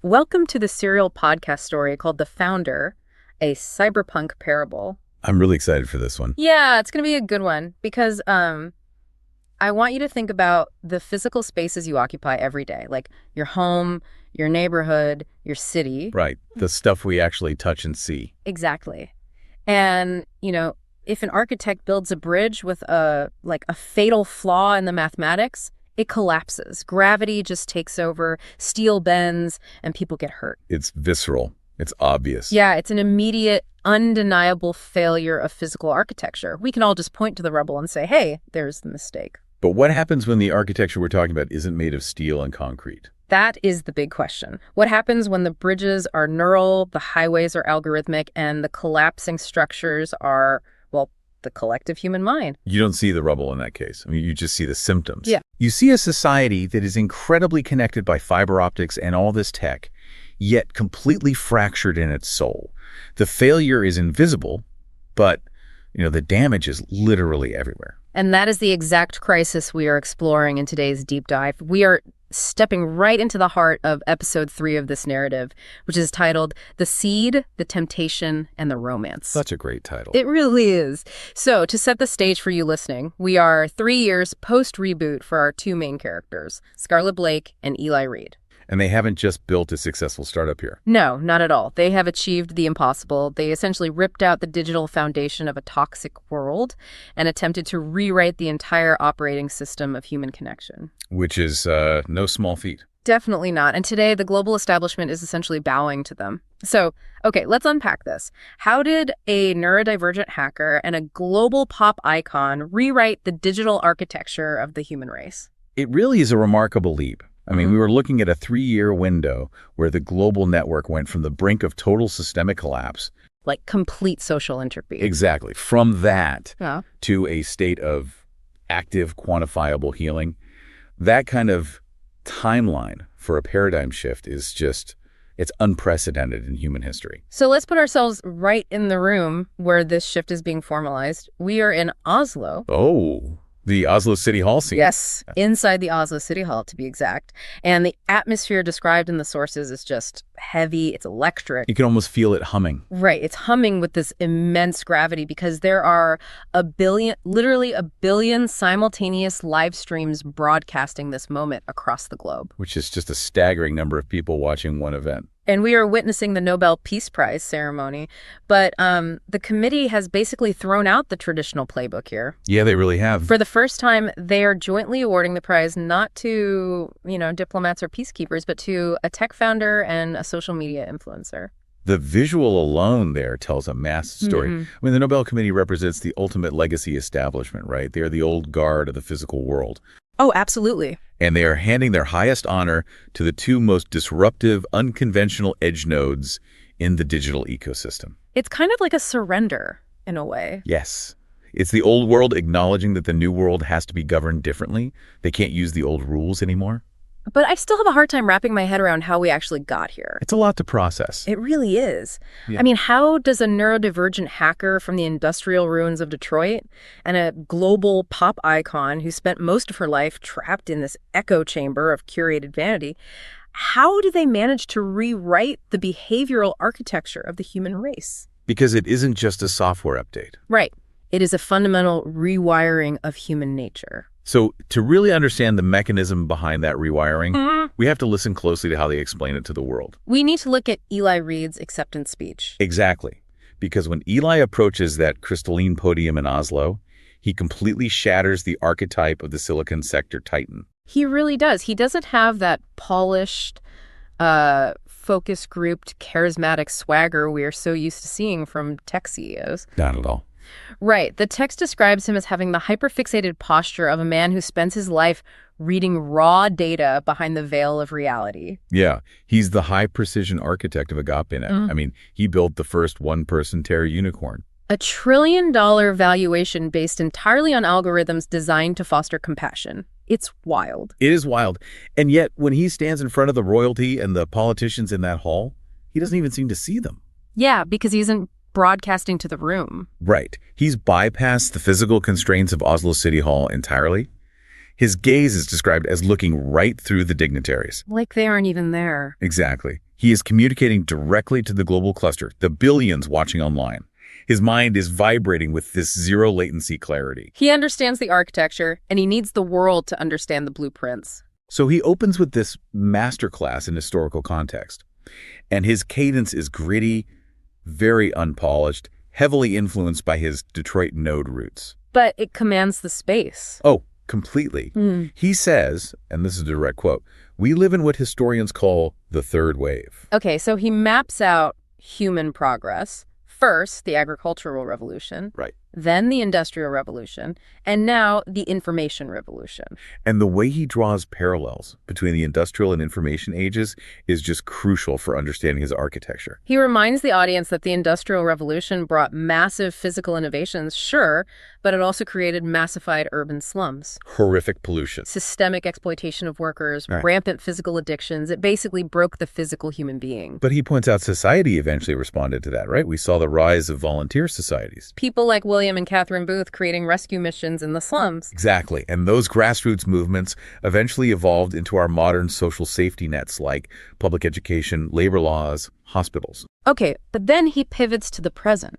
Welcome to the serial podcast story called The Founder, a cyberpunk parable. I'm really excited for this one. Yeah, it's going to be a good one because I want you to think about the physical spaces you occupy every day, like your home, your neighborhood, your city. Right. The stuff we actually touch and see. Exactly. And, if an architect builds a bridge with a fatal flaw in the mathematics, it collapses. Gravity just takes over, steel bends, and people get hurt. It's visceral. It's obvious. Yeah, it's an immediate, undeniable failure of physical architecture. We can all just point to the rubble and say, hey, there's the mistake. But what happens when the architecture we're talking about isn't made of steel and concrete? That is the big question. What happens when the bridges are neural, the highways are algorithmic, and the collapsing structures are, the collective human mind? You don't see the rubble in that case. I mean, you just see the symptoms. Yeah. You see a society that is incredibly connected by fiber optics and all this tech, yet completely fractured in its soul. The failure is invisible, but, the damage is literally everywhere. And that is the exact crisis we are exploring in today's deep dive. We are stepping right into the heart of episode 3 of this narrative, which is titled The Seed, the Temptation, and the Romance. Such a great title. It really is. So to set the stage for you listening, we are 3 years post-reboot for our 2 main characters, Scarlett Blake and Eli Reed. And they haven't just built a successful startup here. No, not at all. They have achieved the impossible. They essentially ripped out the digital foundation of a toxic world and attempted to rewrite the entire operating system of human connection. Which is no small feat. Definitely not. And today, the global establishment is essentially bowing to them. So, okay, let's unpack this. How did a neurodivergent hacker and a global pop icon rewrite the digital architecture of the human race? It really is a remarkable leap. I mean, we were looking at a 3-year window where the global network went from the brink of total systemic collapse. Like complete social entropy. Exactly. From that to a state of active, quantifiable healing. That kind of timeline for a paradigm shift is it's unprecedented in human history. So let's put ourselves right in the room where this shift is being formalized. We are in Oslo. Oh, the Oslo City Hall scene. Yes, inside the Oslo City Hall, to be exact. And the atmosphere described in the sources is just heavy. It's electric. You can almost feel it humming. Right. It's humming with this immense gravity because there are literally a billion simultaneous live streams broadcasting this moment across the globe. Which is just a staggering number of people watching one event. And we are witnessing the Nobel Peace Prize ceremony. But the committee has basically thrown out the traditional playbook here. Yeah, they really have. For the first time, they are jointly awarding the prize not to, diplomats or peacekeepers, but to a tech founder and a social media influencer. The visual alone there tells a massive story. I mean, the Nobel Committee represents the ultimate legacy establishment, right? They are the old guard of the physical world. Oh, absolutely. And they are handing their highest honor to the 2 most disruptive, unconventional edge nodes in the digital ecosystem. It's kind of like a surrender, in a way. Yes. It's the old world acknowledging that the new world has to be governed differently. They can't use the old rules anymore. But I still have a hard time wrapping my head around how we actually got here. It's a lot to process. It really is. Yeah. I mean, how does a neurodivergent hacker from the industrial ruins of Detroit and a global pop icon who spent most of her life trapped in this echo chamber of curated vanity, how do they manage to rewrite the behavioral architecture of the human race? Because it isn't just a software update. Right. It is a fundamental rewiring of human nature. So to really understand the mechanism behind that rewiring, we have to listen closely to how they explain it to the world. We need to look at Eli Reed's acceptance speech. Exactly. Because when Eli approaches that crystalline podium in Oslo, he completely shatters the archetype of the Silicon Sector titan. He really does. He doesn't have that polished, focus-grouped, charismatic swagger we are so used to seeing from tech CEOs. Not at all. Right. The text describes him as having the hyperfixated posture of a man who spends his life reading raw data behind the veil of reality. Yeah. He's the high-precision architect of Agape-net. I mean, he built the first one-person Terra unicorn. $1 trillion valuation based entirely on algorithms designed to foster compassion. It's wild. It is wild. And yet, when he stands in front of the royalty and the politicians in that hall, he doesn't even seem to see them. Yeah, because he isn't broadcasting to the room. Right. He's bypassed the physical constraints of Oslo City Hall entirely. His gaze is described as looking right through the dignitaries. Like they aren't even there. Exactly. He is communicating directly to the global cluster, the billions watching online. His mind is vibrating with this zero latency clarity. He understands the architecture, and he needs the world to understand the blueprints. So he opens with this masterclass in historical context. And his cadence is gritty, very unpolished, heavily influenced by his Detroit node roots. But it commands the space. Oh, completely. He says, and this is a direct quote, "We live in what historians call the third wave." Okay, so he maps out human progress. First, the agricultural revolution. Right. Then the industrial revolution. And now the information revolution. And the way he draws parallels between the industrial and information ages is just crucial for understanding his architecture. He reminds the audience that the Industrial Revolution brought massive physical innovations, sure, but it also created massified urban slums. Horrific pollution. Systemic exploitation of workers, Right. rampant physical addictions. It basically broke the physical human being. But he points out society eventually responded to that, right? We saw the rise of volunteer societies. People like William and Catherine Booth creating rescue missions in the slums. Exactly. And those grassroots movements eventually evolved into our modern social safety nets like public education, labor laws, hospitals. Okay, but then he pivots to the present.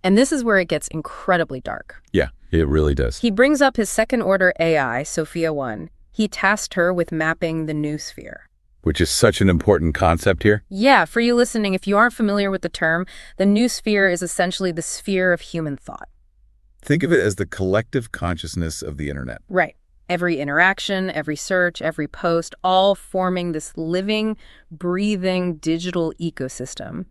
And this is where it gets incredibly dark. Yeah, it really does. He brings up his second-order AI, Sophia 1. He tasked her with mapping the noosphere. Which is such an important concept here. Yeah, for you listening, if you aren't familiar with the term, the noosphere is essentially the sphere of human thought. Think of it as the collective consciousness of the internet. Right. Every interaction, every search, every post, all forming this living, breathing digital ecosystem.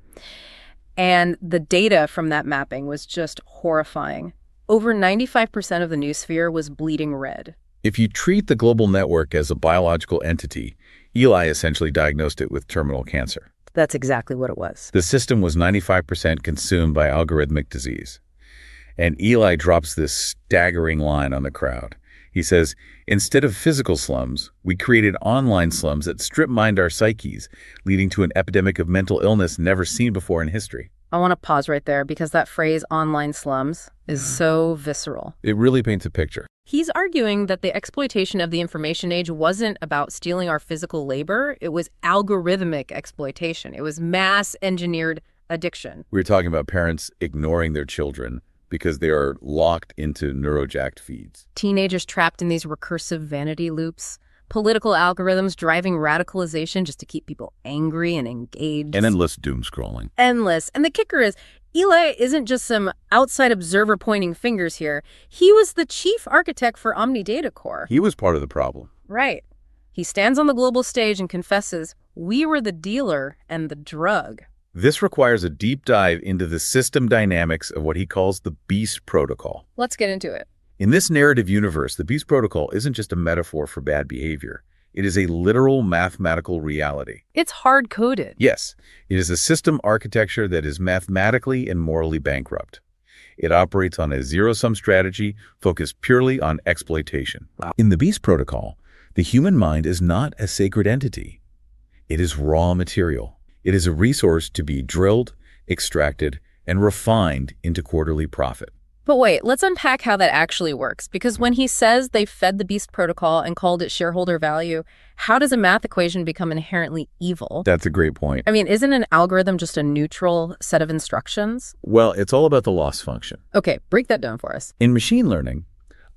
And the data from that mapping was just horrifying. Over 95% of the noosphere was bleeding red. If you treat the global network as a biological entity, Eli essentially diagnosed it with terminal cancer. That's exactly what it was. The system was 95% consumed by algorithmic disease. And Eli drops this staggering line on the crowd. He says, "Instead of physical slums, we created online slums that strip-mined our psyches, leading to an epidemic of mental illness never seen before in history." I want to pause right there because that phrase, online slums, is so visceral. It really paints a picture. He's arguing that the exploitation of the information age wasn't about stealing our physical labor. It was algorithmic exploitation. It was mass-engineered addiction. We're talking about parents ignoring their children because they are locked into neurojacked feeds. Teenagers trapped in these recursive vanity loops. Political algorithms driving radicalization just to keep people angry and engaged. And endless doom scrolling. Endless. And the kicker is, Eli isn't just some outside observer pointing fingers here. He was the chief architect for Omnidata Core. He was part of the problem. Right. He stands on the global stage and confesses, "We were the dealer and the drug." This requires a deep dive into the system dynamics of what he calls the Beast Protocol. Let's get into it. In this narrative universe, the Beast Protocol isn't just a metaphor for bad behavior. It is a literal mathematical reality. It's hard-coded. Yes, it is a system architecture that is mathematically and morally bankrupt. It operates on a zero-sum strategy focused purely on exploitation. Wow. In the Beast Protocol, the human mind is not a sacred entity. It is raw material. It is a resource to be drilled, extracted, and refined into quarterly profit. But wait, let's unpack how that actually works. Because when he says they fed the Beast Protocol and called it shareholder value, how does a math equation become inherently evil? That's a great point. I mean, isn't an algorithm just a neutral set of instructions? Well, it's all about the loss function. Okay, break that down for us. In machine learning,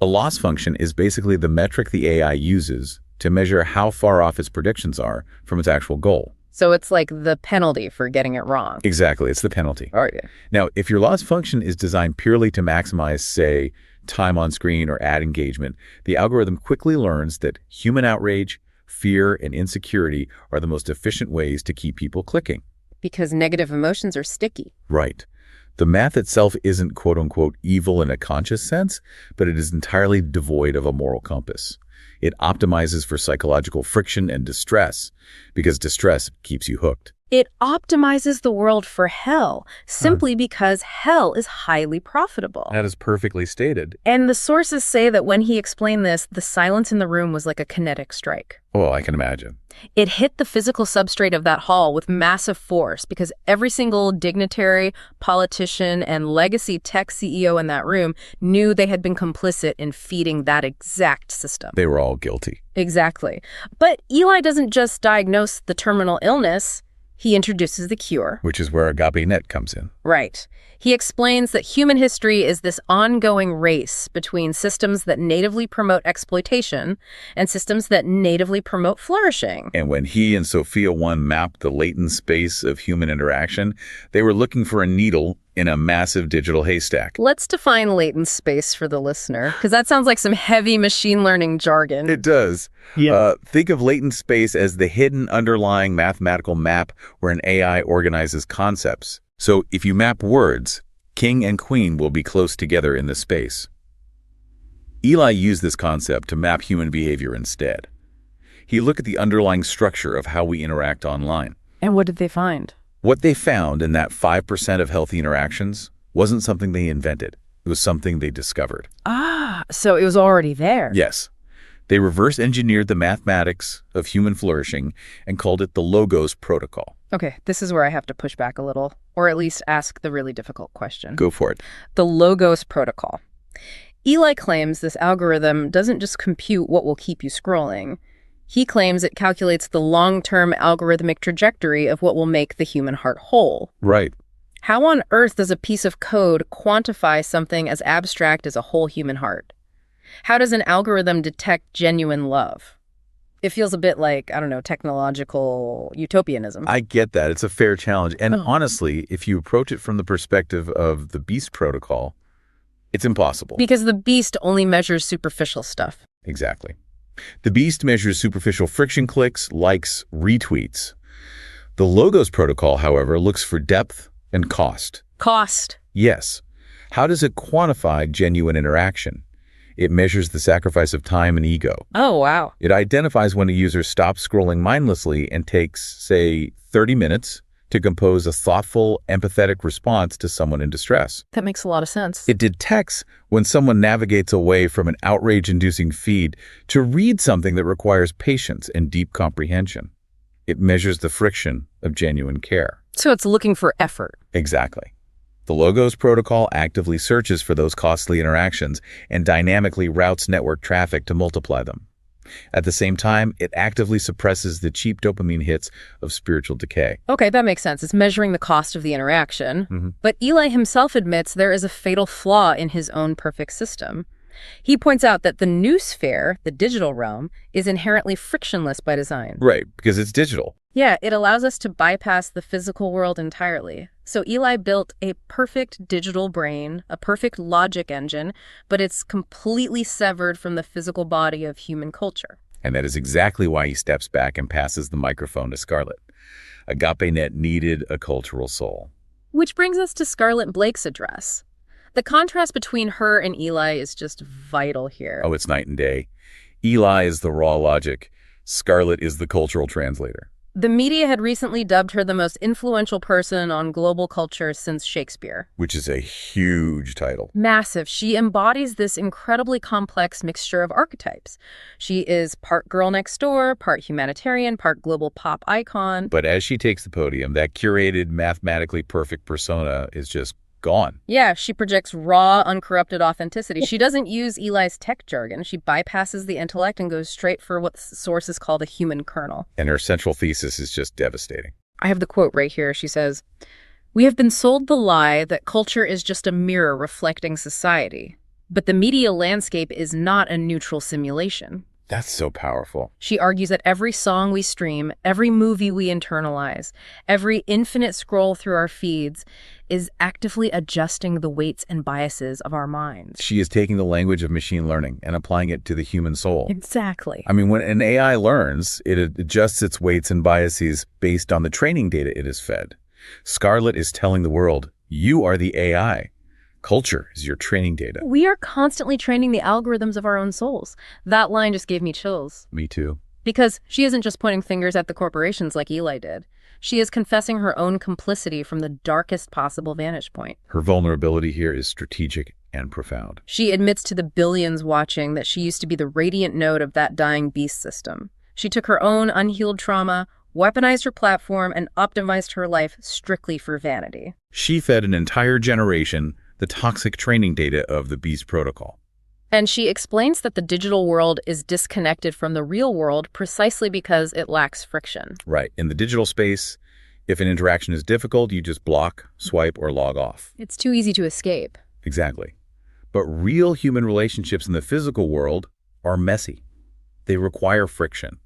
a loss function is basically the metric the AI uses to measure how far off its predictions are from its actual goal. So it's like the penalty for getting it wrong. Exactly, it's the penalty. All right. Now, if your loss function is designed purely to maximize, say, time on screen or ad engagement, the algorithm quickly learns that human outrage, fear, and insecurity are the most efficient ways to keep people clicking. Because negative emotions are sticky. Right. The math itself isn't quote-unquote evil in a conscious sense, but it is entirely devoid of a moral compass. It optimizes for psychological friction and distress, because distress keeps you hooked. It optimizes the world for hell, simply because hell is highly profitable. That is perfectly stated. And the sources say that when he explained this, the silence in the room was like a kinetic strike. Oh, I can imagine. It hit the physical substrate of that hall with massive force because every single dignitary, politician, and legacy tech CEO in that room knew they had been complicit in feeding that exact system. They were all guilty. Exactly. But Eli doesn't just diagnose the terminal illness. He introduces the cure. Which is where Agape-net comes in. Right. He explains that human history is this ongoing race between systems that natively promote exploitation and systems that natively promote flourishing. And when he and Sophia 1 mapped the latent space of human interaction, they were looking for a needle in a massive digital haystack. Let's define latent space for the listener, because that sounds like some heavy machine learning jargon. It does. Yeah. Think of latent space as the hidden underlying mathematical map where an AI organizes concepts. So if you map words, king and queen will be close together in this space. Eli used this concept to map human behavior instead. He looked at the underlying structure of how we interact online. And what did they find? What they found in that 5% of healthy interactions wasn't something they invented. It was something they discovered. Ah, so it was already there. Yes. They reverse engineered the mathematics of human flourishing and called it the Logos Protocol. Okay, this is where I have to push back a little, or at least ask the really difficult question. Go for it. The Logos Protocol. Eli claims this algorithm doesn't just compute what will keep you scrolling. He claims it calculates the long-term algorithmic trajectory of what will make the human heart whole. Right. How on earth does a piece of code quantify something as abstract as a whole human heart? How does an algorithm detect genuine love? It feels a bit like, I don't know, technological utopianism. I get that. It's a fair challenge. And honestly, if you approach it from the perspective of the Beast Protocol, it's impossible. Because the beast only measures superficial stuff. Exactly. The Beast measures superficial friction clicks, likes, retweets. The Logos Protocol, however, looks for depth and cost. Cost. Yes. How does it quantify genuine interaction? It measures the sacrifice of time and ego. Oh, wow. It identifies when a user stops scrolling mindlessly and takes, say, 30 minutes to compose a thoughtful, empathetic response to someone in distress. That makes a lot of sense. It detects when someone navigates away from an outrage-inducing feed to read something that requires patience and deep comprehension. It measures the friction of genuine care. So it's looking for effort. Exactly. The Logos Protocol actively searches for those costly interactions and dynamically routes network traffic to multiply them. At the same time, it actively suppresses the cheap dopamine hits of spiritual decay. Okay, that makes sense. It's measuring the cost of the interaction. But Eli himself admits there is a fatal flaw in his own perfect system. He points out that the new sphere, the digital realm, is inherently frictionless by design. Right, because it's digital. Yeah, it allows us to bypass the physical world entirely. So Eli built a perfect digital brain, a perfect logic engine, but it's completely severed from the physical body of human culture. And that is exactly why he steps back and passes the microphone to Scarlett. Agape-net needed a cultural soul. Which brings us to Scarlett Blake's address. The contrast between her and Eli is just vital here. Oh, it's night and day. Eli is the raw logic. Scarlett is the cultural translator. The media had recently dubbed her the most influential person on global culture since Shakespeare. Which is a huge title. Massive. She embodies this incredibly complex mixture of archetypes. She is part girl next door, part humanitarian, part global pop icon. But as she takes the podium, that curated, mathematically perfect persona is just gone. Yeah, she projects raw, uncorrupted authenticity. She doesn't use Eli's tech jargon. She bypasses the intellect and goes straight for what sources call the human kernel. And her central thesis is just devastating. I have the quote right here. She says, "We have been sold the lie that culture is just a mirror reflecting society. But the media landscape is not a neutral simulation." That's so powerful. She argues that every song we stream, every movie we internalize, every infinite scroll through our feeds is actively adjusting the weights and biases of our minds. She is taking the language of machine learning and applying it to the human soul. Exactly. I mean, when an AI learns, it adjusts its weights and biases based on the training data it is fed. Scarlett is telling the world, you are the AI. Culture is your training data. We are constantly training the algorithms of our own souls. That line just gave me chills. Me too. Because she isn't just pointing fingers at the corporations like Eli did. She is confessing her own complicity from the darkest possible vantage point. Her vulnerability here is strategic and profound. She admits to the billions watching that she used to be the radiant node of that dying beast system. She took her own unhealed trauma, weaponized her platform, and optimized her life strictly for vanity. She fed an entire generation the toxic training data of the Beast Protocol. And she explains that the digital world is disconnected from the real world precisely because it lacks friction. Right. In the digital space, If an interaction is difficult, you just block, swipe, or log off. It's too easy to escape. Exactly. But real human relationships in the physical world are messy. They require friction.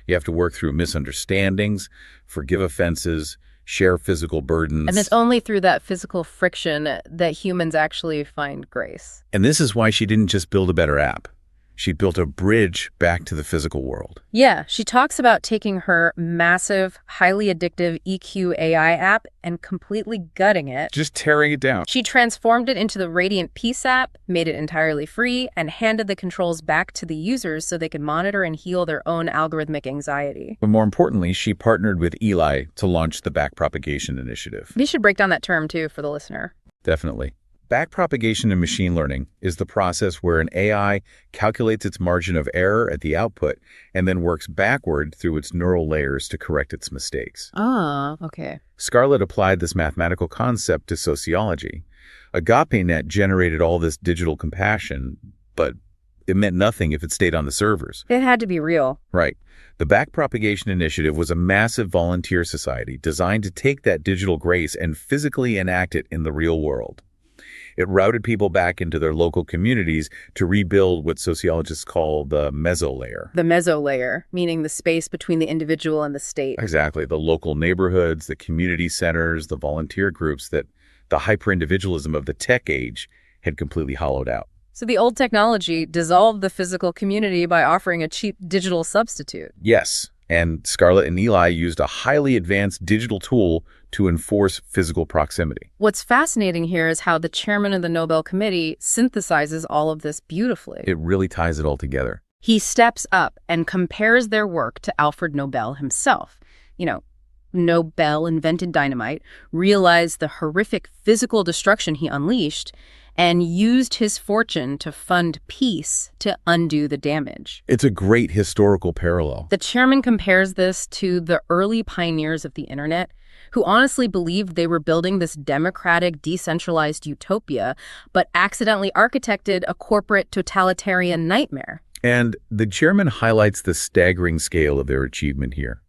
You have to work through misunderstandings, forgive offenses, share physical burdens. And it's only through that physical friction that humans actually find grace. And this is why she didn't just build a better app. She built a bridge back to the physical world. Yeah, she talks about taking her massive, highly addictive EQ AI app and completely gutting it. Just tearing it down. She transformed it into the Radiant Peace app, made it entirely free, and handed the controls back to the users so they could monitor and heal their own algorithmic anxiety. But more importantly, she partnered with Eli to launch the Backpropagation Initiative. We should break down that term, too, for the listener. Definitely. Backpropagation in machine learning is the process where an AI calculates its margin of error at the output and then works backward through its neural layers to correct its mistakes. Ah, okay. Scarlett applied this mathematical concept to sociology. Agape-net generated all this digital compassion, but it meant nothing if it stayed on the servers. It had to be real. Right. The Backpropagation Initiative was a massive volunteer society designed to take that digital grace and physically enact it in the real world. It routed people back into their local communities to rebuild what sociologists call the mesolayer. The mesolayer, meaning the space between the individual and the state. Exactly. The local neighborhoods, the community centers, the volunteer groups that the hyper-individualism of the tech age had completely hollowed out. So the old technology dissolved the physical community by offering a cheap digital substitute. Yes. And Scarlett and Eli used a highly advanced digital tool to enforce physical proximity. What's fascinating here is how the chairman of the Nobel Committee synthesizes all of this beautifully. It really ties it all together. He steps up and compares their work to Alfred Nobel himself. Nobel invented dynamite, realized the horrific physical destruction he unleashed, and used his fortune to fund peace to undo the damage. It's a great historical parallel. The chairman compares this to the early pioneers of the internet, who honestly believed they were building this democratic, decentralized utopia, but accidentally architected a corporate totalitarian nightmare. And the chairman highlights the staggering scale of their achievement here.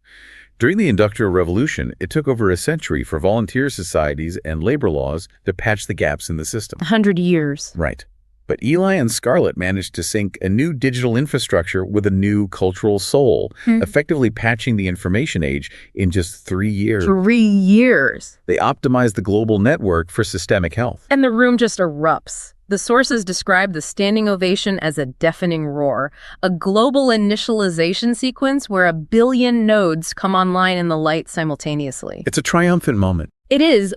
During the Industrial Revolution, it took over a century for volunteer societies and labor laws to patch the gaps in the system. 100 years. Right. But Eli and Scarlett managed to sync a new digital infrastructure with a new cultural soul, effectively patching the information age in just 3 years. 3 years. They optimized the global network for systemic health. And the room just erupts. The sources describe the standing ovation as a deafening roar, a global initialization sequence where 1 billion nodes come online in the light simultaneously. It's a triumphant moment. It is,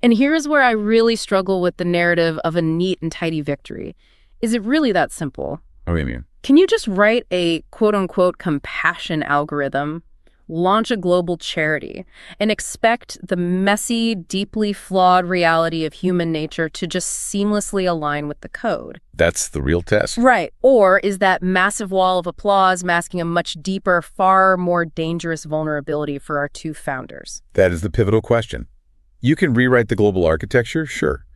and here's where I really struggle with the narrative of a neat and tidy victory. Is it really that simple? What do you mean? Can you just write a quote-unquote compassion algorithm, launch a global charity, and expect the messy, deeply flawed reality of human nature to just seamlessly align with the code? That's the real test. Right. Or is that massive wall of applause masking a much deeper, far more dangerous vulnerability for our two founders? That is the pivotal question. You can rewrite the global architecture, sure,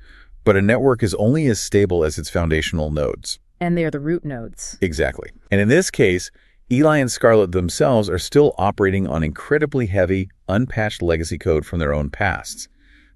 but a network is only as stable as its foundational nodes. And they are the root nodes. Exactly. And in this case, Eli and Scarlett themselves are still operating on incredibly heavy, unpatched legacy code from their own pasts.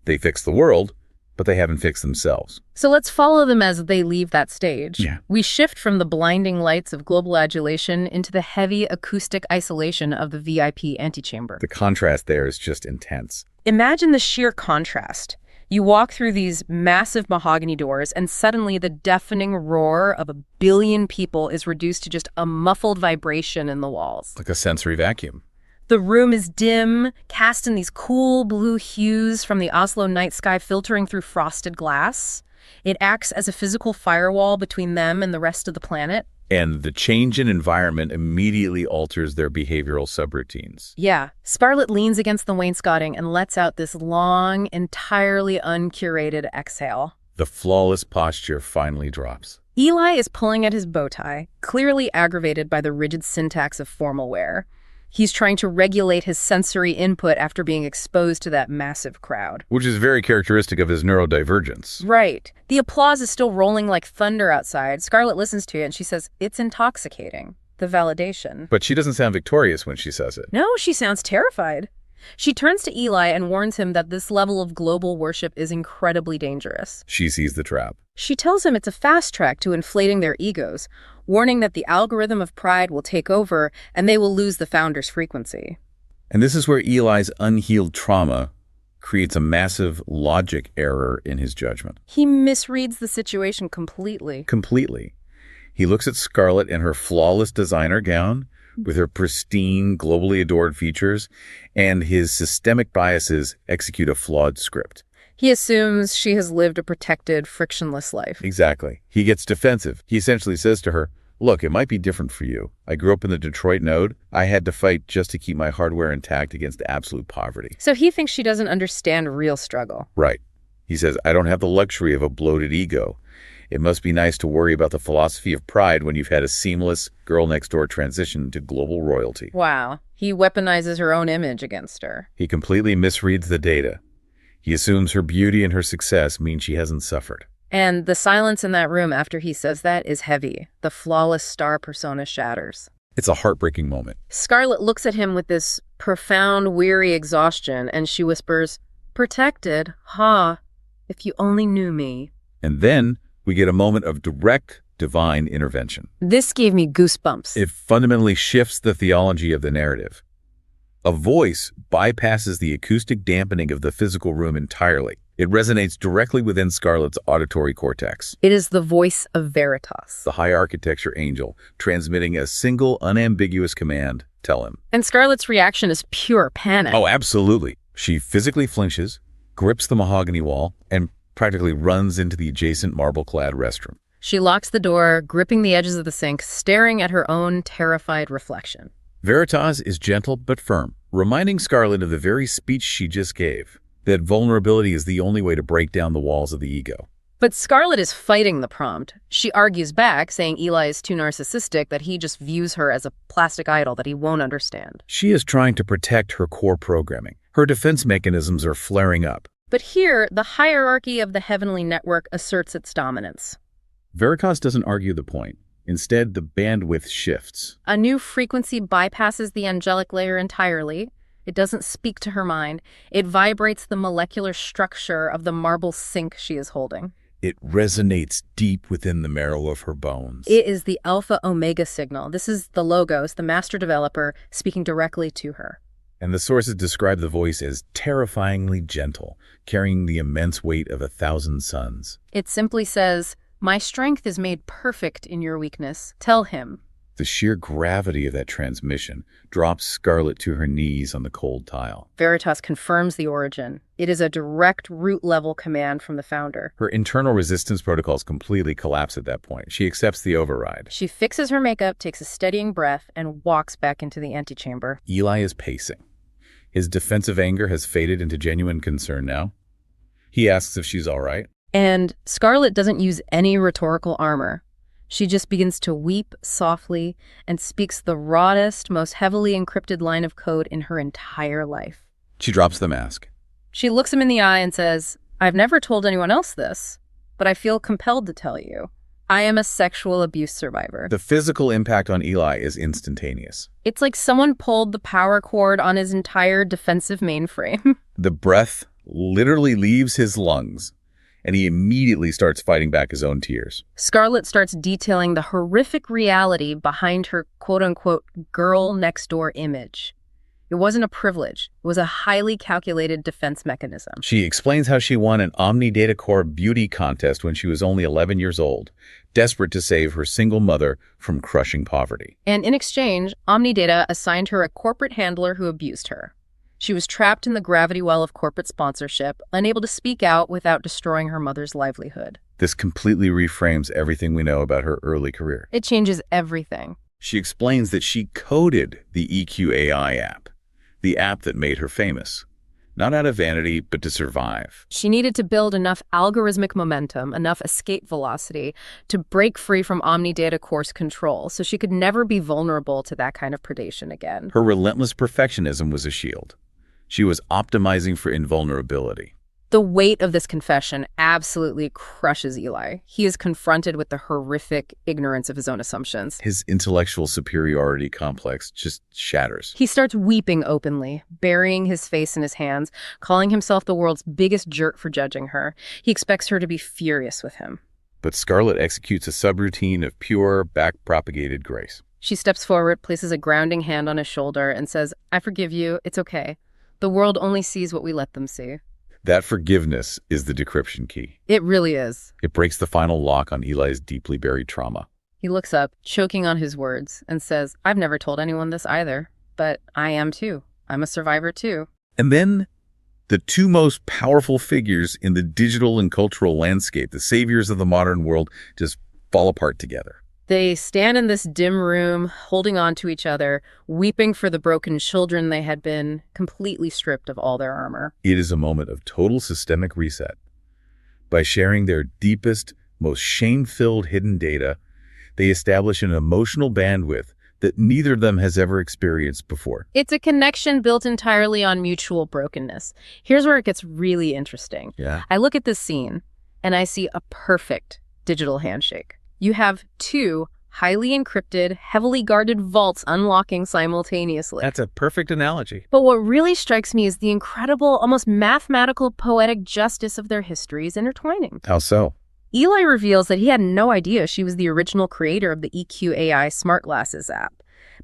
They fixed the world, but they haven't fixed themselves. So let's follow them as they leave that stage. Yeah. We shift from the blinding lights of global adulation into the heavy acoustic isolation of the VIP antechamber. The contrast there is just intense. Imagine the sheer contrast. You walk through these massive mahogany doors, and suddenly the deafening roar of 1 billion people is reduced to just a muffled vibration in the walls. Like a sensory vacuum. The room is dim, cast in these cool blue hues from the Oslo night sky filtering through frosted glass. It acts as a physical firewall between them and the rest of the planet. And the change in environment immediately alters their behavioral subroutines. Yeah. Scarlett leans against the wainscoting and lets out this long, entirely uncurated exhale. The flawless posture finally drops. Eli is pulling at his bow tie, clearly aggravated by the rigid syntax of formal wear. He's trying to regulate his sensory input after being exposed to that massive crowd. Which is very characteristic of his neurodivergence. Right. The applause is still rolling like thunder outside. Scarlett listens to it and she says, it's intoxicating. The validation. But she doesn't sound victorious when she says it. No, she sounds terrified. She turns to Eli and warns him that this level of global worship is incredibly dangerous. She sees the trap. She tells him it's a fast track to inflating their egos, warning that the algorithm of pride will take over and they will lose the founder's frequency. And this is where Eli's unhealed trauma creates a massive logic error in his judgment. He misreads the situation completely. Completely. He looks at Scarlett and her flawless designer gown with her pristine, globally adored features, and his systemic biases execute a flawed script. He assumes she has lived a protected, frictionless life. Exactly. He gets defensive. He essentially says to her, look, it might be different for you. I grew up in the Detroit node. I had to fight just to keep my hardware intact against absolute poverty. So he thinks she doesn't understand real struggle. Right. He says, I don't have the luxury of a bloated ego. It must be nice to worry about the philosophy of pride when you've had a seamless girl-next-door transition to global royalty. Wow. He weaponizes her own image against her. He completely misreads the data. He assumes her beauty and her success mean she hasn't suffered. And the silence in that room after he says that is heavy. The flawless star persona shatters. It's a heartbreaking moment. Scarlett looks at him with this profound, weary exhaustion, and she whispers, protected, if you only knew me. And then we get a moment of direct divine intervention. This gave me goosebumps. It fundamentally shifts the theology of the narrative. A voice bypasses the acoustic dampening of the physical room entirely. It resonates directly within Scarlett's auditory cortex. It is the voice of Veritas, the high architecture angel, transmitting a single, unambiguous command, tell him. And Scarlett's reaction is pure panic. Oh, absolutely. She physically flinches, grips the mahogany wall, and practically runs into the adjacent marble-clad restroom. She locks the door, gripping the edges of the sink, staring at her own terrified reflection. Veritas is gentle but firm, reminding Scarlett of the very speech she just gave, that vulnerability is the only way to break down the walls of the ego. But Scarlett is fighting the prompt. She argues back, saying Eli is too narcissistic, that he just views her as a plastic idol that he won't understand. She is trying to protect her core programming. Her defense mechanisms are flaring up. But here, the hierarchy of the heavenly network asserts its dominance. Veritas doesn't argue the point. Instead, the bandwidth shifts. A new frequency bypasses the angelic layer entirely. It doesn't speak to her mind. It vibrates the molecular structure of the marble sink she is holding. It resonates deep within the marrow of her bones. It is the alpha-omega signal. This is the Logos, the master developer, speaking directly to her. And the sources describe the voice as terrifyingly gentle, carrying the immense weight of 1,000 suns. It simply says, my strength is made perfect in your weakness. Tell him. The sheer gravity of that transmission drops Scarlett to her knees on the cold tile. Veritas confirms the origin. It is a direct root-level command from the founder. Her internal resistance protocols completely collapse at that point. She accepts the override. She fixes her makeup, takes a steadying breath, and walks back into the antechamber. Eli is pacing. His defensive anger has faded into genuine concern now. He asks if she's all right. And Scarlett doesn't use any rhetorical armor. She just begins to weep softly and speaks the rawest, most heavily encrypted line of code in her entire life. She drops the mask. She looks him in the eye and says, I've never told anyone else this, but I feel compelled to tell you. I am a sexual abuse survivor. The physical impact on Eli is instantaneous. It's like someone pulled the power cord on his entire defensive mainframe. The breath literally leaves his lungs, and he immediately starts fighting back his own tears. Scarlett starts detailing the horrific reality behind her quote-unquote girl-next-door image. It wasn't a privilege. It was a highly calculated defense mechanism. She explains how she won an Omni-Data Core beauty contest when she was only 11 years old, desperate to save her single mother from crushing poverty. And in exchange, Omnidata assigned her a corporate handler who abused her. She was trapped in the gravity well of corporate sponsorship, unable to speak out without destroying her mother's livelihood. This completely reframes everything we know about her early career. It changes everything. She explains that she coded the EQAI app, the app that made her famous. Not out of vanity, but to survive. She needed to build enough algorithmic momentum, enough escape velocity, to break free from Omnidata Core's control, so she could never be vulnerable to that kind of predation again. Her relentless perfectionism was a shield. She was optimizing for invulnerability. The weight of this confession absolutely crushes Eli. He is confronted with the horrific ignorance of his own assumptions. His intellectual superiority complex just shatters. He starts weeping openly, burying his face in his hands, calling himself the world's biggest jerk for judging her. He expects her to be furious with him. But Scarlett executes a subroutine of pure, back-propagated grace. She steps forward, places a grounding hand on his shoulder, and says, "I forgive you. It's okay. The world only sees what we let them see." That forgiveness is the decryption key. It really is. It breaks the final lock on Eli's deeply buried trauma. He looks up, choking on his words, and says, "I've never told anyone this either, but I am too. I'm a survivor too." And then the two most powerful figures in the digital and cultural landscape, the saviors of the modern world, just fall apart together. They stand in this dim room, holding on to each other, weeping for the broken children they had been, completely stripped of all their armor. It is a moment of total systemic reset. By sharing their deepest, most shame-filled hidden data, they establish an emotional bandwidth that neither of them has ever experienced before. It's a connection built entirely on mutual brokenness. Here's where it gets really interesting. Yeah. I look at this scene, and I see a perfect digital handshake. You have two highly encrypted, heavily guarded vaults unlocking simultaneously. That's a perfect analogy. But what really strikes me is the incredible, almost mathematical, poetic justice of their histories intertwining. How so? Eli reveals that he had no idea she was the original creator of the EQAI smart glasses app.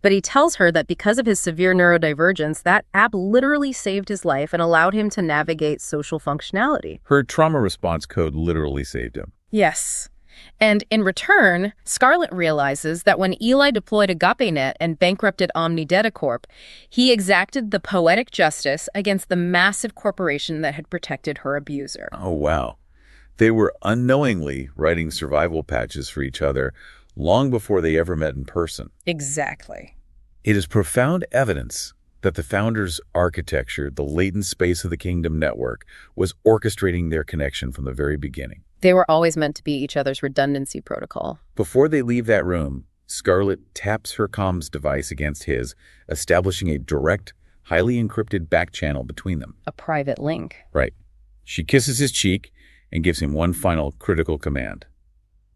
But he tells her that because of his severe neurodivergence, that app literally saved his life and allowed him to navigate social functionality. Her trauma response code literally saved him. Yes. And in return, Scarlett realizes that when Eli deployed Agape-net and bankrupted Omnidata Corp, he exacted the poetic justice against the massive corporation that had protected her abuser. Oh, wow. They were unknowingly writing survival patches for each other long before they ever met in person. Exactly. It is profound evidence that the founders' architecture, the latent space of the Kingdom Network, was orchestrating their connection from the very beginning. They were always meant to be each other's redundancy protocol. Before they leave that room, Scarlett taps her comms device against his, establishing a direct, highly encrypted back channel between them. A private link. Right. She kisses his cheek and gives him one final critical command.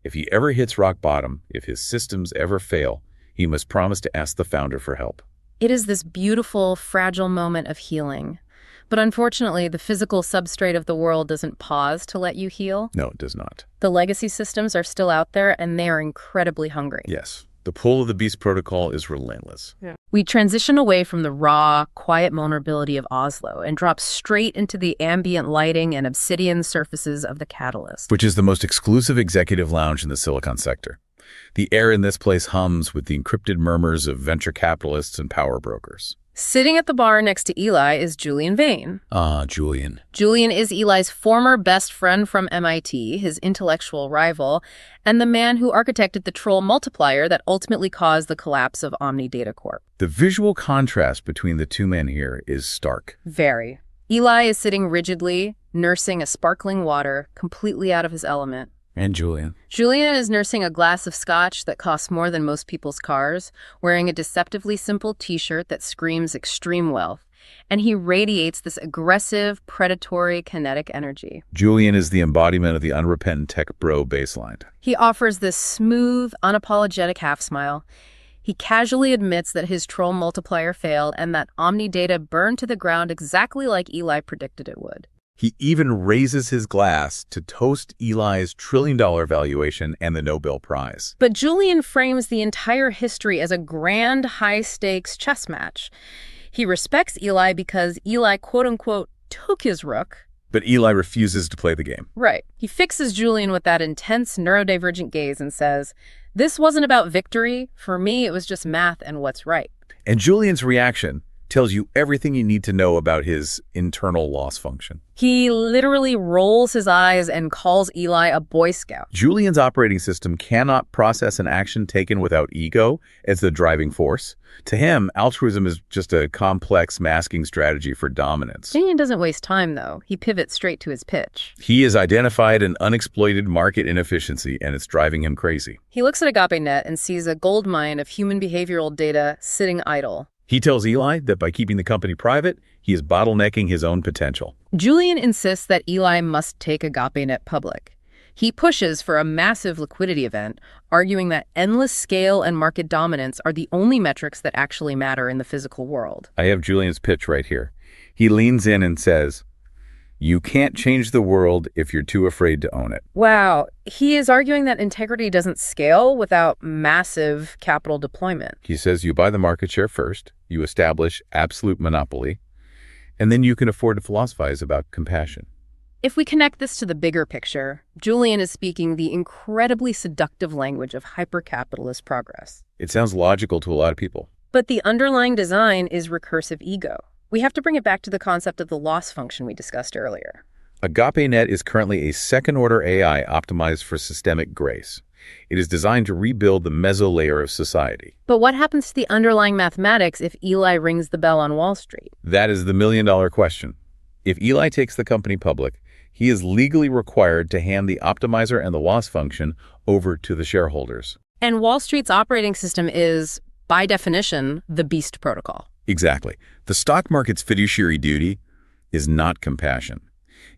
If he ever hits rock bottom, if his systems ever fail, he must promise to ask the founder for help. It is this beautiful, fragile moment of healing. But unfortunately, the physical substrate of the world doesn't pause to let you heal. No, it does not. The legacy systems are still out there, and they are incredibly hungry. Yes. The pull of the Beast Protocol is relentless. Yeah. We transition away from the raw, quiet vulnerability of Oslo and drop straight into the ambient lighting and obsidian surfaces of the Catalyst. Which is the most exclusive executive lounge in the Silicon sector. The air in this place hums with the encrypted murmurs of venture capitalists and power brokers. Sitting at the bar next to Eli is Julian Vane. Ah, Julian. Julian is Eli's former best friend from MIT, his intellectual rival, and the man who architected the troll multiplier that ultimately caused the collapse of Omnidata Corp. The visual contrast between the two men here is stark. Very. Eli is sitting rigidly, nursing a sparkling water, completely out of his element. And Julian. Julian is nursing a glass of scotch that costs more than most people's cars, wearing a deceptively simple t-shirt that screams extreme wealth, and he radiates this aggressive, predatory, kinetic energy. Julian is the embodiment of the unrepentant tech bro baseline. He offers this smooth, unapologetic half-smile. He casually admits that his troll multiplier failed and that Omnidata burned to the ground exactly like Eli predicted it would. He even raises his glass to toast Eli's trillion-dollar valuation and the Nobel Prize. But Julian frames the entire history as a grand, high-stakes chess match. He respects Eli because Eli, quote-unquote, took his rook. But Eli refuses to play the game. Right. He fixes Julian with that intense, neurodivergent gaze and says, "This wasn't about victory. For me, it was just math and what's right." And Julian's reaction tells you everything you need to know about his internal loss function. He literally rolls his eyes and calls Eli a Boy Scout. Julian's operating system cannot process an action taken without ego as the driving force. To him, altruism is just a complex masking strategy for dominance. Julian doesn't waste time, though. He pivots straight to his pitch. He has identified an unexploited market inefficiency, and it's driving him crazy. He looks at Agape-net and sees a goldmine of human behavioral data sitting idle. He tells Eli that by keeping the company private, He is bottlenecking his own potential. Julian insists that Eli must take Agape-net public. He pushes for a massive liquidity event, arguing that endless scale and market dominance are the only metrics that actually matter in the physical world. I have Julian's pitch right here. He leans in and says, "You can't change the world if you're too afraid to own it." Wow, he is arguing that integrity doesn't scale without massive capital deployment. He says you buy the market share first, you establish absolute monopoly, and then you can afford to philosophize about compassion. If we connect this to the bigger picture, Julian is speaking the incredibly seductive language of hyper-capitalist progress. It sounds logical to a lot of people. But the underlying design is recursive ego. We have to bring it back to the concept of the loss function we discussed earlier. Agape-net is currently a second-order AI optimized for systemic grace. It is designed to rebuild the meso-layer of society. But what happens to the underlying mathematics if Eli rings the bell on Wall Street? That is the million-dollar question. If Eli takes the company public, he is legally required to hand the optimizer and the loss function over to the shareholders. And Wall Street's operating system is, by definition, the beast protocol. Exactly. The stock market's fiduciary duty is not compassion.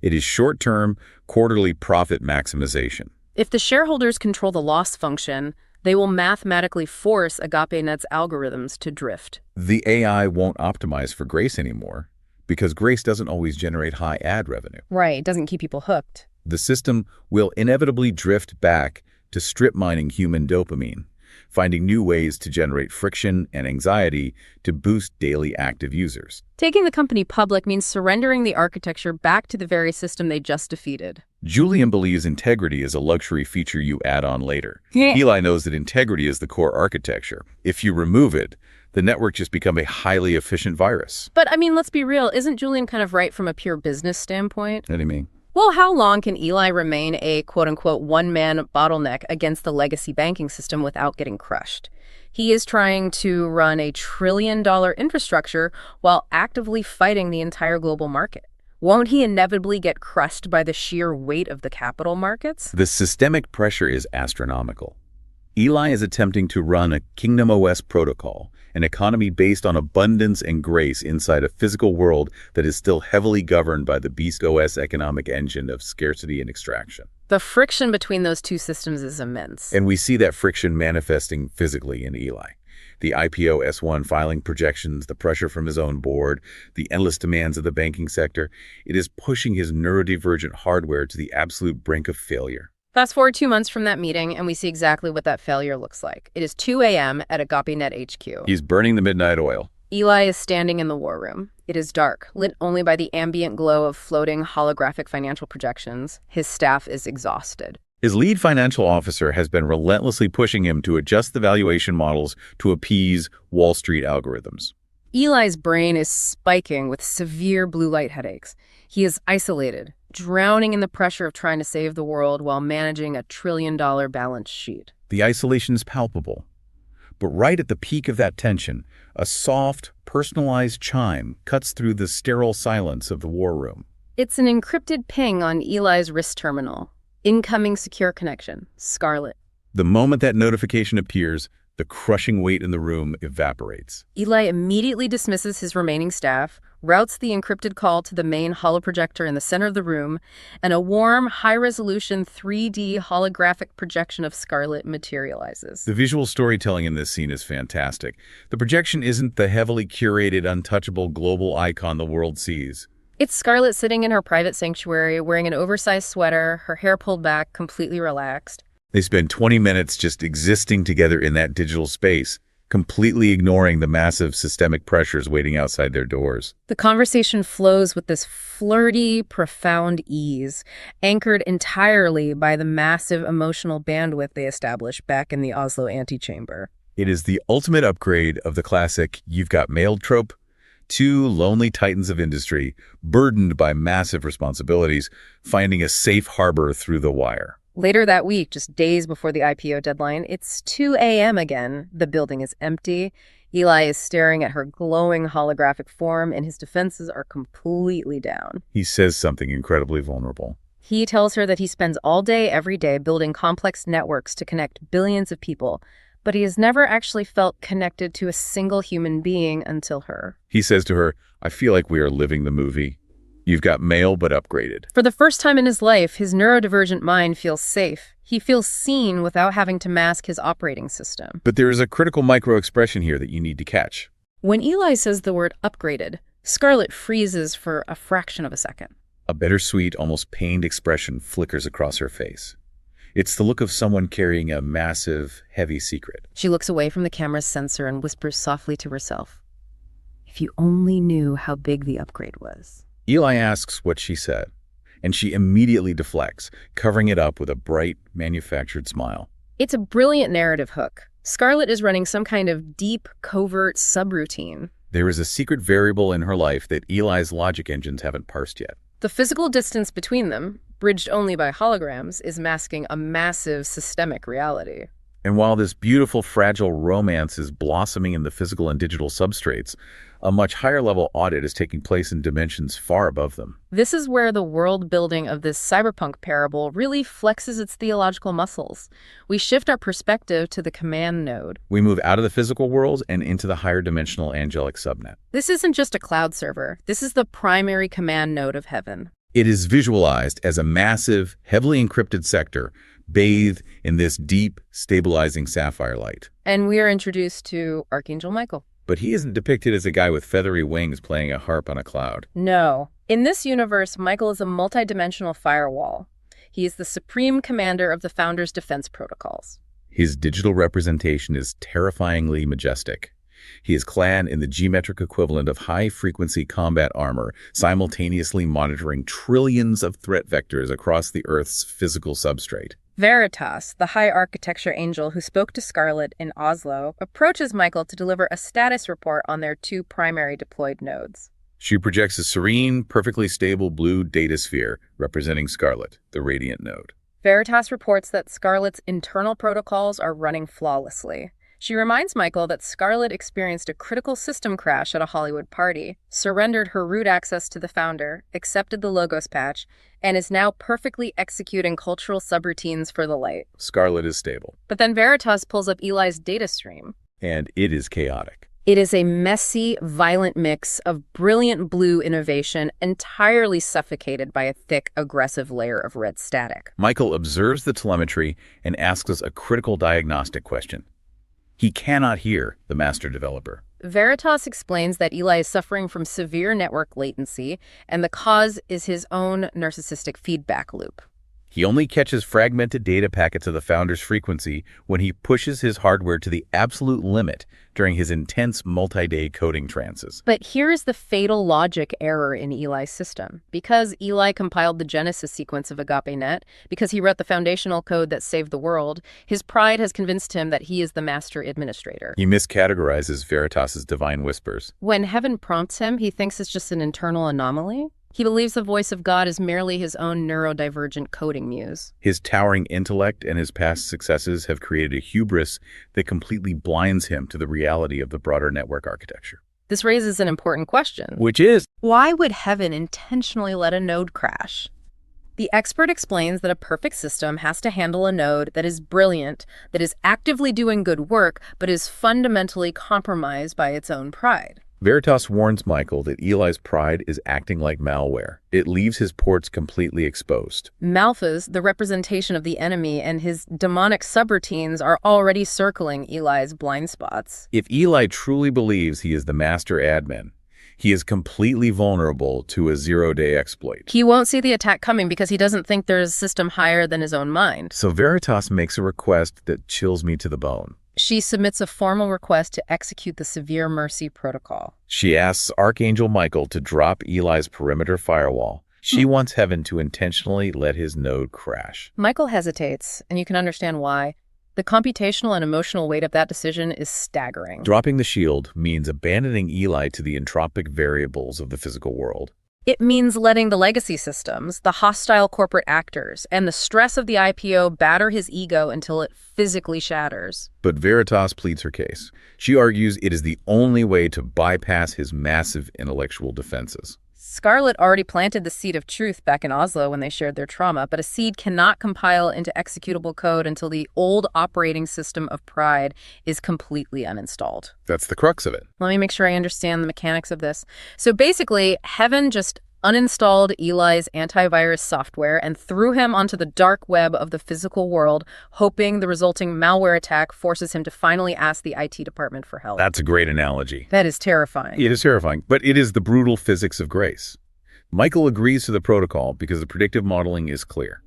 It is short-term, quarterly profit maximization. If the shareholders control the loss function, they will mathematically force Agape-net's algorithms to drift. The AI won't optimize for grace anymore because grace doesn't always generate high ad revenue. Right, it doesn't keep people hooked. The system will inevitably drift back to strip mining human dopamine, finding new ways to generate friction and anxiety to boost daily active users. Taking the company public means surrendering the architecture back to the very system they just defeated. Julian believes integrity is a luxury feature you add on later. Eli knows that integrity is the core architecture. If you remove it, the network just becomes a highly efficient virus. But, I mean, let's be real. Isn't Julian kind of right from a pure business standpoint? What do you mean? Well, how long can Eli remain a quote-unquote one-man bottleneck against the legacy banking system without getting crushed? He is trying to run a trillion-dollar infrastructure while actively fighting the entire global market. Won't he inevitably get crushed by the sheer weight of the capital markets? The systemic pressure is astronomical. Eli is attempting to run a Kingdom OS protocol, an economy based on abundance and grace inside a physical world that is still heavily governed by the Beast OS economic engine of scarcity and extraction. The friction between those two systems is immense. And we see that friction manifesting physically in Eli. The IPO S1 filing projections, the pressure from his own board, the endless demands of the banking sector, it is pushing his neurodivergent hardware to the absolute brink of failure. Fast forward 2 months from that meeting, and we see exactly what that failure looks like. It is 2 a.m. at Agape-net HQ. He's burning the midnight oil. Eli is standing in the war room. It is dark, lit only by the ambient glow of floating holographic financial projections. His staff is exhausted. His lead financial officer has been relentlessly pushing him to adjust the valuation models to appease Wall Street algorithms. Eli's brain is spiking with severe blue light headaches. He is isolated, drowning in the pressure of trying to save the world while managing a trillion-dollar balance sheet. The isolation is palpable. But right at the peak of that tension, a soft, personalized chime cuts through the sterile silence of the war room. It's an encrypted ping on Eli's wrist terminal. Incoming secure connection. Scarlett. The moment that notification appears, the crushing weight in the room evaporates. Eli immediately dismisses his remaining staff, routes the encrypted call to the main holoprojector in the center of the room, and a warm, high-resolution 3D holographic projection of Scarlett materializes. The visual storytelling in this scene is fantastic. The projection isn't the heavily curated, untouchable global icon the world sees. It's Scarlett sitting in her private sanctuary, wearing an oversized sweater, her hair pulled back, completely relaxed. They spend 20 minutes just existing together in that digital space, completely ignoring the massive systemic pressures waiting outside their doors. The conversation flows with this flirty, profound ease, anchored entirely by the massive emotional bandwidth they established back in the Oslo antechamber. It is the ultimate upgrade of the classic "you've got mail" trope. Two lonely titans of industry, burdened by massive responsibilities, finding a safe harbor through the wire. Later that week, just days before the IPO deadline, it's 2 a.m. again. The building is empty. Eli is staring at her glowing holographic form, and his defenses are completely down. He says something incredibly vulnerable. He tells her that he spends all day, every day, building complex networks to connect billions of people, but he has never actually felt connected to a single human being until her. He says to her, "I feel like we are living the movie. You've got mail, but upgraded." For the first time in his life, his neurodivergent mind feels safe. He feels seen without having to mask his operating system. But there is a critical micro-expression here that you need to catch. When Eli says the word upgraded, Scarlett freezes for a fraction of a second. A bittersweet, almost pained expression flickers across her face. It's the look of someone carrying a massive, heavy secret. She looks away from the camera's sensor and whispers softly to herself, "If you only knew how big the upgrade was." Eli asks what she said, and she immediately deflects, covering it up with a bright, manufactured smile. It's a brilliant narrative hook. Scarlett is running some kind of deep, covert subroutine. There is a secret variable in her life that Eli's logic engines haven't parsed yet. The physical distance between them, bridged only by holograms, is masking a massive systemic reality. And while this beautiful, fragile romance is blossoming in the physical and digital substrates, a much higher-level audit is taking place in dimensions far above them. This is where the world-building of this cyberpunk parable really flexes its theological muscles. We shift our perspective to the command node. We move out of the physical world and into the higher-dimensional angelic subnet. This isn't just a cloud server. This is the primary command node of heaven. It is visualized as a massive, heavily encrypted sector bathed in this deep, stabilizing sapphire light. And we are introduced to Archangel Michael. But he isn't depicted as a guy with feathery wings playing a harp on a cloud. No. In this universe, Michael is a multidimensional firewall. He is the supreme commander of the Founders' Defense Protocols. His digital representation is terrifyingly majestic. He is clad in the geometric equivalent of high-frequency combat armor, simultaneously monitoring trillions of threat vectors across the Earth's physical substrate. Veritas, the high architecture angel who spoke to Scarlett in Oslo, approaches Michael to deliver a status report on their two primary deployed nodes. She projects a serene, perfectly stable blue data sphere representing Scarlett, the radiant node. Veritas reports that Scarlett's internal protocols are running flawlessly. She reminds Michael that Scarlett experienced a critical system crash at a Hollywood party, surrendered her root access to the founder, accepted the Logos patch, and is now perfectly executing cultural subroutines for the light. Scarlett is stable. But then Veritas pulls up Eli's data stream. And it is chaotic. It is a messy, violent mix of brilliant blue innovation entirely suffocated by a thick, aggressive layer of red static. Michael observes the telemetry and asks us a critical diagnostic question. He cannot hear the master developer. Veritas explains that Eli is suffering from severe network latency, and the cause is his own narcissistic feedback loop. He only catches fragmented data packets of the founder's frequency when he pushes his hardware to the absolute limit during his intense multi-day coding trances. But here is the fatal logic error in Eli's system. Because Eli compiled the Genesis sequence of Agape-net, because he wrote the foundational code that saved the world, his pride has convinced him that he is the master administrator. He miscategorizes Veritas's divine whispers. When heaven prompts him, he thinks it's just an internal anomaly. He believes the voice of God is merely his own neurodivergent coding muse. His towering intellect and his past successes have created a hubris that completely blinds him to the reality of the broader network architecture. This raises an important question. Which is, why would heaven intentionally let a node crash? The expert explains that a perfect system has to handle a node that is brilliant, that is actively doing good work, but is fundamentally compromised by its own pride. Veritas warns Michael that Eli's pride is acting like malware. It leaves his ports completely exposed. Malphas, the representation of the enemy, and his demonic subroutines are already circling Eli's blind spots. If Eli truly believes he is the master admin, he is completely vulnerable to a zero-day exploit. He won't see the attack coming because he doesn't think there's a system higher than his own mind. So Veritas makes a request that chills me to the bone. She submits a formal request to execute the Severe Mercy Protocol. She asks Archangel Michael to drop Eli's perimeter firewall. She wants heaven to intentionally let his node crash. Michael hesitates, and you can understand why. The computational and emotional weight of that decision is staggering. Dropping the shield means abandoning Eli to the entropic variables of the physical world. It means letting the legacy systems, the hostile corporate actors, and the stress of the IPO batter his ego until it physically shatters. But Veritas pleads her case. She argues it is the only way to bypass his massive intellectual defenses. Scarlett already planted the seed of truth back in Oslo when they shared their trauma, but a seed cannot compile into executable code until the old operating system of pride is completely uninstalled. That's the crux of it. Let me make sure I understand the mechanics of this. So basically, heaven just uninstalled Eli's antivirus software and threw him onto the dark web of the physical world, hoping the resulting malware attack forces him to finally ask the IT department for help. That's a great analogy. That is terrifying. It is terrifying, but it is the brutal physics of grace. Michael agrees to the protocol because the predictive modeling is clear.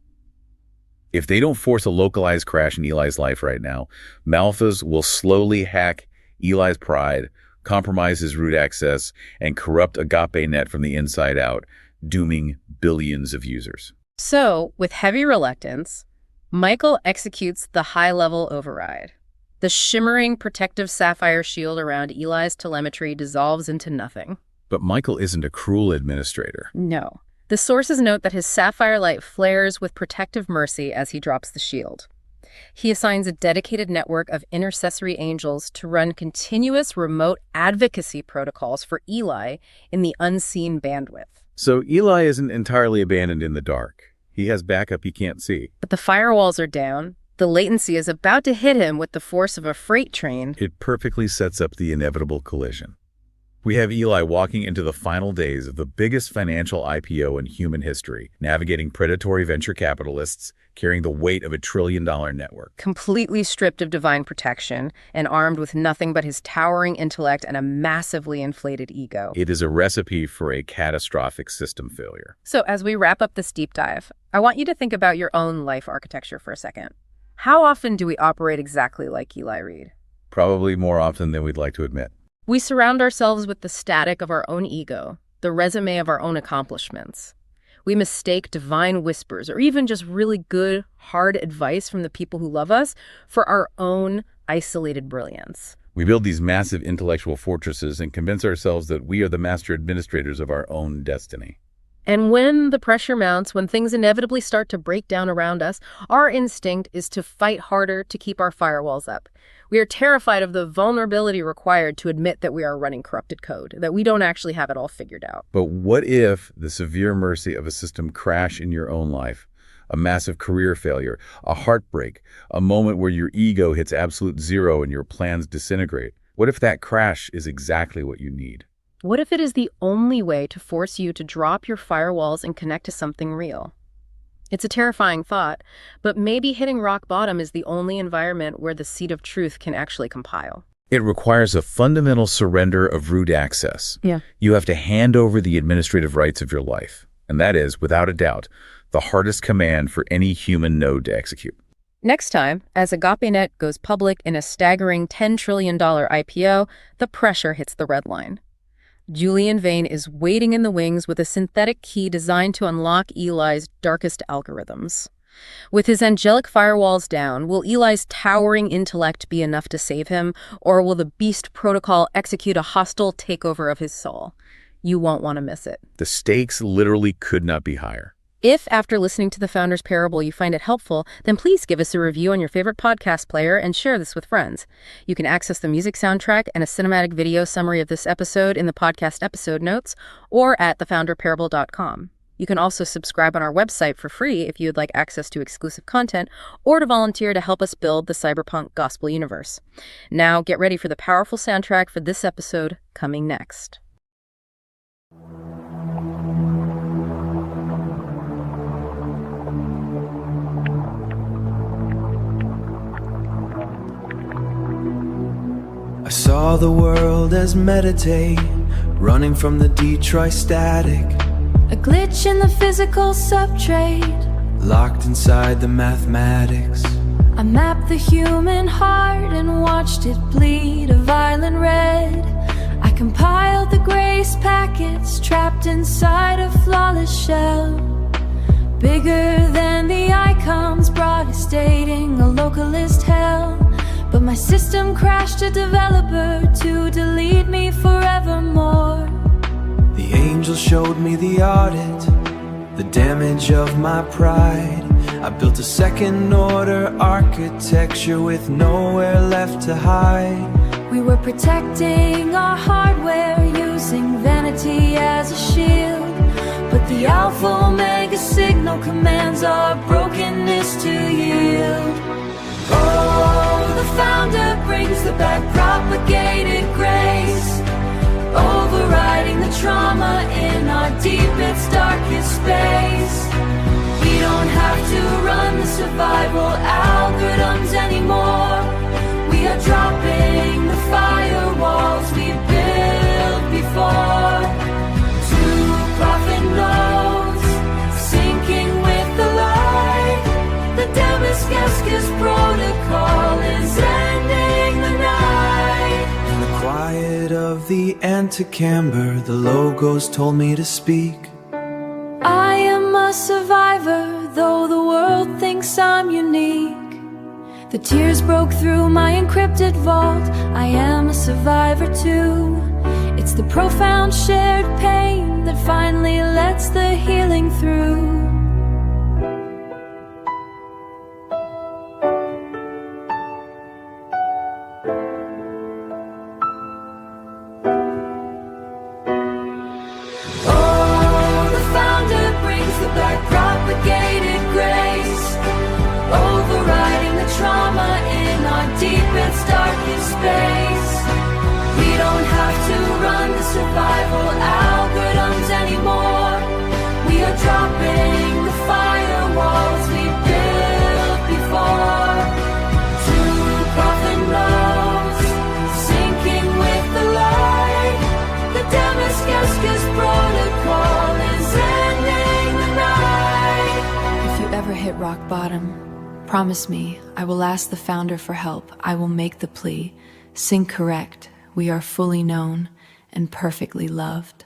If they don't force a localized crash in Eli's life right now, Malphas will slowly hack Eli's pride, compromise his root access, and corrupt Agape-net from the inside out, dooming billions of users. So, with heavy reluctance, Michael executes the high-level override. The shimmering protective sapphire shield around Eli's telemetry dissolves into nothing. But Michael isn't a cruel administrator. No. The sources note that his sapphire light flares with protective mercy as he drops the shield. He assigns a dedicated network of intercessory angels to run continuous remote advocacy protocols for Eli in the unseen bandwidth. So Eli isn't entirely abandoned in the dark. He has backup he can't see. But the firewalls are down. The latency is about to hit him with the force of a freight train. It perfectly sets up the inevitable collision. We have Eli walking into the final days of the biggest financial IPO in human history, navigating predatory venture capitalists, carrying the weight of $1 trillion network. Completely stripped of divine protection and armed with nothing but his towering intellect and a massively inflated ego. It is a recipe for a catastrophic system failure. So as we wrap up this deep dive, I want you to think about your own life architecture for a second. How often do we operate exactly like Eli Reed? Probably more often than we'd like to admit. We surround ourselves with the static of our own ego, the resume of our own accomplishments. We mistake divine whispers or even just really good, hard advice from the people who love us for our own isolated brilliance. We build these massive intellectual fortresses and convince ourselves that we are the master administrators of our own destiny. And when the pressure mounts, when things inevitably start to break down around us, our instinct is to fight harder to keep our firewalls up. We are terrified of the vulnerability required to admit that we are running corrupted code, that we don't actually have it all figured out. But what if the severe mercy of a system crash in your own life, a massive career failure, a heartbreak, a moment where your ego hits absolute zero and your plans disintegrate? What if that crash is exactly what you need? What if it is the only way to force you to drop your firewalls and connect to something real? It's a terrifying thought, but maybe hitting rock bottom is the only environment where the seed of truth can actually compile. It requires a fundamental surrender of root access. Yeah. You have to hand over the administrative rights of your life. And that is, without a doubt, the hardest command for any human node to execute. Next time, as Agape-net goes public in a staggering $10 trillion IPO, the pressure hits the red line. Julian Vane is waiting in the wings with a synthetic key designed to unlock Eli's darkest algorithms. With his angelic firewalls down, will Eli's towering intellect be enough to save him, or will the Beast Protocol execute a hostile takeover of his soul? You won't want to miss it. The stakes literally could not be higher. If, after listening to The Founder's Parable, you find it helpful, then please give us a review on your favorite podcast player and share this with friends. You can access the music soundtrack and a cinematic video summary of this episode in the podcast episode notes or at thefounderparable.com. You can also subscribe on our website for free if you would like access to exclusive content or to volunteer to help us build the cyberpunk gospel universe. Now, get ready for the powerful soundtrack for this episode coming next. I saw the world as meditate, running from the Detroit static. A glitch in the physical subtrade, Locked inside the mathematics. I mapped the human heart and watched it bleed a violent red. I compiled the grace packets trapped inside a flawless shell. Bigger than the icons broadestating a localist hell. But my system crashed a developer to delete me forevermore. The angel showed me the audit, the damage of my pride. I built a second order architecture with nowhere left to hide. We were protecting our hardware using vanity as a shield. The Alpha Omega signal commands our brokenness to yield. Oh, the founder brings the back-propagated grace, overriding the trauma in our deepest, darkest space. We don't have to run the survival algorithms anymore. We are dropping the firewalls we built before. Two prophet nodes, sinking with the light. The Damascus protocol is ending the night. In the quiet of the antechamber, the logos told me to speak. I am a survivor, though the world thinks I'm unique. The tears broke through my encrypted vault. I am a survivor too. It's the profound shared pain that finally lets the healing through. Oh, the founder brings the back-propagated grace, overriding the trauma in our deepest, darkest space. We don't have to run the survival algorithms anymore. We are dropping the firewalls we built before. Two prophet nodes, sinking with the light. The Damascus protocol is ending the night. If you ever hit rock bottom, promise me I will ask the founder for help. I will make the plea. Sync correct. We are fully known and perfectly loved.